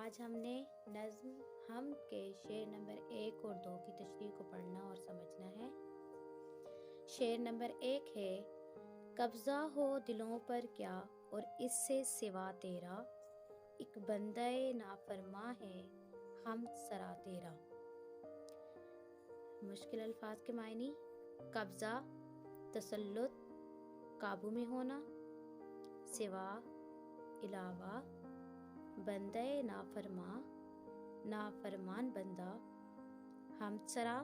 آج ہم نے نظم ہم کے شعر نمبر 1 اور 2 کی تشریح کو پڑھنا اور سمجھنا ہے۔ شعر نمبر 1 ہے: قبضہ ہو دلوں پر کیا اور اس سے سوا تیرا، ایک بندہ نافرماں ہے ہم سرا تیرا۔ مشکل الفاظ کے معنی: قبضہ تسلط، قابو میں ہونا، سوا علاوہ، بندہ نافرماں نافرمان بندہ، ہمسرا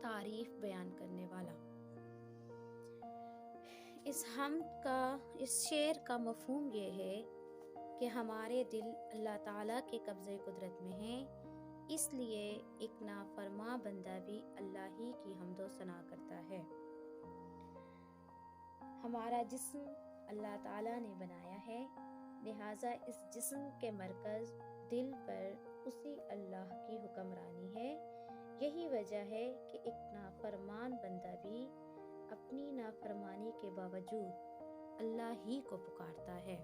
تعریف بیان کرنے والا۔ اس شعر کا مفہوم یہ ہے کہ ہمارے دل اللہ تعالیٰ کے قبضۂ قدرت میں ہیں، اس لیے ایک نافرماں بندہ بھی اللہ ہی کی حمد و ثنا کرتا ہے۔ ہمارا جسم اللہ تعالیٰ نے بنایا ہے، لہٰذا اس جسم کے مرکز دل پر اسی اللہ کی حکمرانی ہے۔ یہی وجہ ہے کہ ایک نافرمان بندہ بھی اپنی نافرمانی کے باوجود اللہ ہی کو پکارتا ہے۔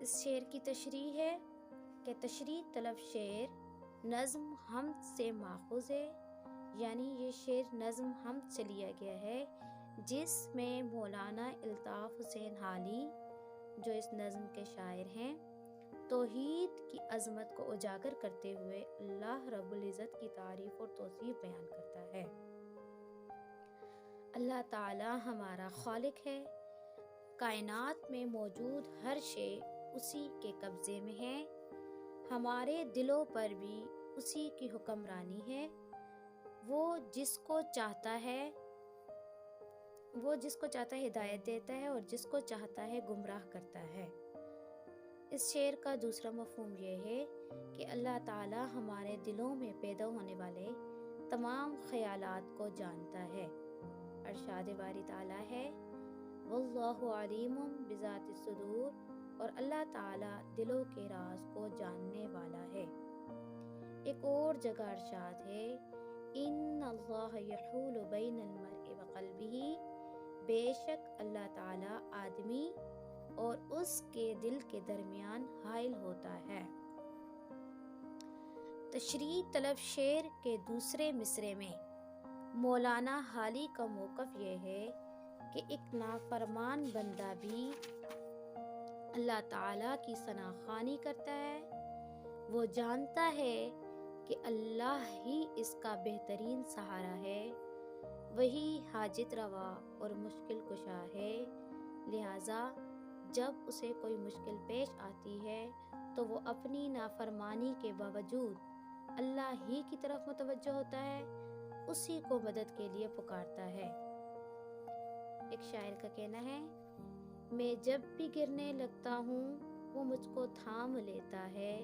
اس شعر کی تشریح ہے کہ تشریح طلب شعر نظم حمد سے ماخوذ ہے، یعنی یہ شعر نظم حمد سے لیا گیا ہے، جس میں مولانا الطاف حسین حالی جو اس نظم کے شاعر ہیں، توحید کی عظمت کو اجاگر کرتے ہوئے اللہ رب العزت کی تعریف اور توصیف بیان کرتا ہے۔ اللہ تعالی ہمارا خالق ہے، کائنات میں موجود ہر شے اسی کے قبضے میں ہے، ہمارے دلوں پر بھی اسی کی حکمرانی ہے، وہ جس کو چاہتا ہے ہدایت دیتا ہے اور جس کو چاہتا ہے گمراہ کرتا ہے۔ اس شعر کا دوسرا مفہوم یہ ہے کہ اللہ تعالی ہمارے دلوں میں پیدا ہونے والے تمام خیالات کو جانتا ہے۔ ارشاد باری تعالی ہے: واللہ علیم بذات الصدور، اور اللہ تعالی دلوں کے راز کو جاننے والا ہے۔ ایک اور جگہ ارشاد ہے: ان اللہ یحول بین المرء وقلبہ، بے شک اللہ تعالی آدمی اور اس کے دل کے درمیان حائل ہوتا ہے۔ تشریح طلب شعر کے دوسرے مصرعے میں مولانا حالی کا موقف یہ ہے کہ ایک نافرمان بندہ بھی اللہ تعالیٰ کی ثنا خوانی کرتا ہے، وہ جانتا ہے کہ اللہ ہی اس کا بہترین سہارا ہے، وہی حاجت روا اور مشکل کشا ہے، لہٰذا جب اسے کوئی مشکل پیش آتی ہے تو وہ اپنی نافرمانی کے باوجود اللہ ہی کی طرف متوجہ ہوتا ہے، اسی کو مدد کے لیے پکارتا ہے۔ ایک شاعر کا کہنا ہے: میں جب بھی گرنے لگتا ہوں وہ مجھ کو تھام لیتا ہے،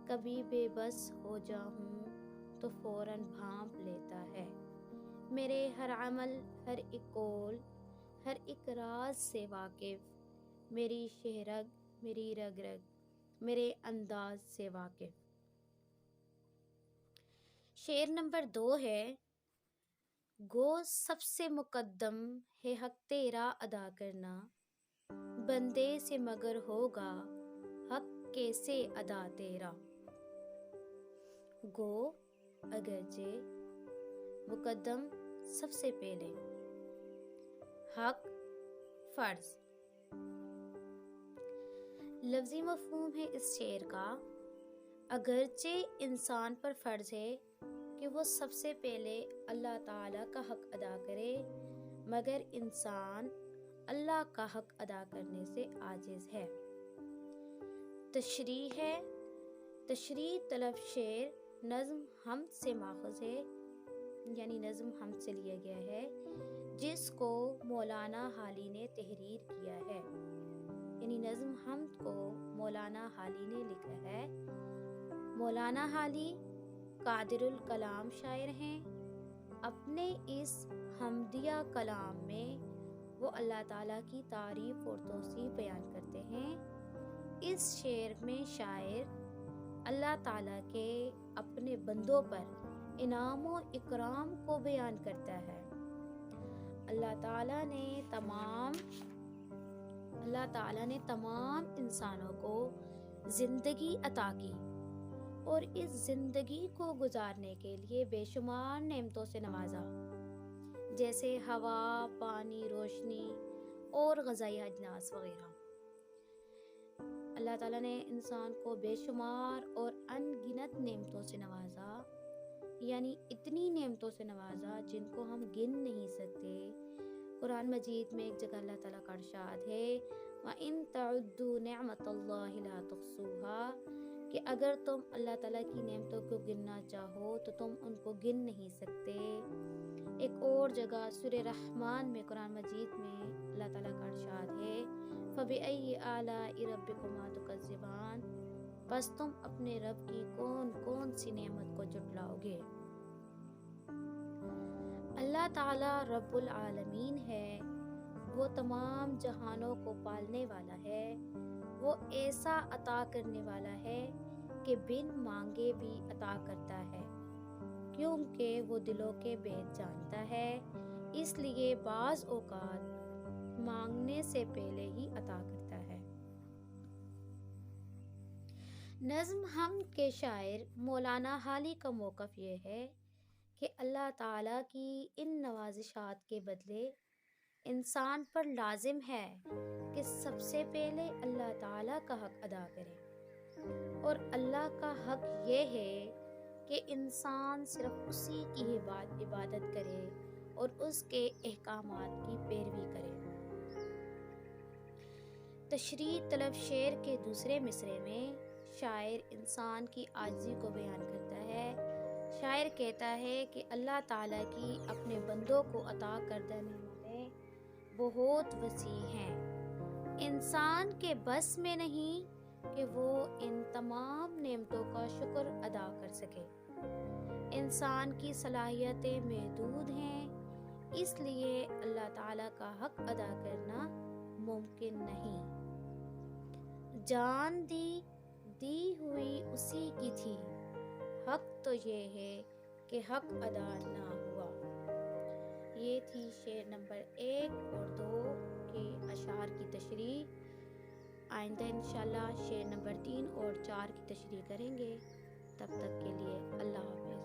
کبھی بے بس ہو جاؤں تو فوراً بھانپ لیتا ہے، میرے ہر عمل، ہر ایک قول، ہر ایک راز سے واقف، میری شہرگ، میری رگ رگ، میرے انداز سے واقف۔ شعر نمبر 2 ہے: گو سب سے مقدم ہے حق تیرا ادا کرنا، بندے سے مگر ہوگا حق کیسے ادا تیرا۔ گو اگرچہ، مقدم سب سے پہلے، حق فرض۔ لفظی مفہوم ہے اس شعر کا: اگرچہ انسان پر فرض ہے کہ وہ سب سے پہلے اللہ تعالیٰ کا حق ادا کرے، مگر انسان اللہ کا حق ادا کرنے سے عاجز ہے۔ تشریح ہے: تشریح طلب شعر نظم حمد سے ماخوذ ہے، یعنی نظم حمد سے لیا گیا ہے، جس کو مولانا حالی نے تحریر کیا ہے، یعنی نظم حمد کو مولانا حالی نے لکھا ہے۔ مولانا حالی قادر الکلام شاعر ہیں، اپنے اس حمدیہ کلام میں وہ اللہ تعالیٰ کی تعریف اور توصیف بیان کرتے ہیں۔ اس شعر میں شاعر اللہ تعالیٰ کے اپنے بندوں پر انعام و اکرام کو بیان کرتا ہے۔ اللہ تعالیٰ نے تمام اللہ تعالیٰ نے تمام انسانوں کو زندگی عطا کی اور اس زندگی کو گزارنے کے لیے بے شمار نعمتوں سے نوازا، جیسے ہوا، پانی، روشنی اور غذائی اجناس وغیرہ۔ اللہ تعالیٰ نے انسان کو بے شمار اور ان گنت نعمتوں سے نوازا، یعنی اتنی نعمتوں سے نوازا جن کو ہم گن نہیں سکتے۔ قرآن مجید میں ایک جگہ اللہ تعالیٰ کا ارشاد ہے وَإِن تَعُدُّوا نِعْمَةَ اللَّهِ لَا تُحْصُوهَا، کہ اگر تم اللہ تعالیٰ کی نعمتوں کو گننا چاہو تو تم ان کو گن نہیں سکتے۔ ایک اور جگہ سورہ رحمان میں قرآن مجید میں اللہ تعالیٰ کا ارشاد ہے فَبِأَيِّ آلَاءِ رَبِّكُمَا تُكَذِّبَانِ، بس تم اپنے رب کی کون کون سی نعمت کو جھٹلاؤ گے۔ اللہ تعالیٰ رب العالمین ہے، وہ تمام جہانوں کو پالنے والا ہے، وہ ایسا عطا کرنے والا ہے کہ بن مانگے بھی عطا کرتا ہے، کیونکہ وہ دلوں کے بھید جانتا ہے، اس لیے بعض اوقات مانگنے سے پہلے ہی عطا کرتا ہے۔ نظم حمد کے شاعر مولانا حالی کا موقف یہ ہے کہ اللہ تعالیٰ کی ان نوازشات کے بدلے انسان پر لازم ہے کہ سب سے پہلے اللہ تعالیٰ کا حق ادا کرے، اور اللہ کا حق یہ ہے کہ انسان صرف اسی کی عبادت کرے اور اس کے احکامات کی پیروی کرے۔ تشریح طلب شعر کے دوسرے مصرعے میں شاعر انسان کی عاجزی کو بیان کرتا ہے۔ شاعر کہتا ہے کہ اللہ تعالیٰ کی اپنے بندوں کو عطا کردہ نعمتیں بہت وسیع ہیں، انسان کے بس میں نہیں کہ وہ ان تمام نعمتوں کا شکر ادا کر سکے۔ انسان کی صلاحیتیں محدود ہیں، اس لیے اللہ تعالیٰ کا حق ادا کرنا ممکن نہیں۔ جان دی ہوئی اسی کی تھی، حق تو یہ ہے کہ حق ادا نہ ہوا۔ یہ تھی شعر نمبر 1 اور 2 کے اشعار کی تشریح۔ آئندہ انشاءاللہ شعر نمبر 3 اور 4 کی تشریح کریں گے۔ تب تک کے لیے اللہ حافظ۔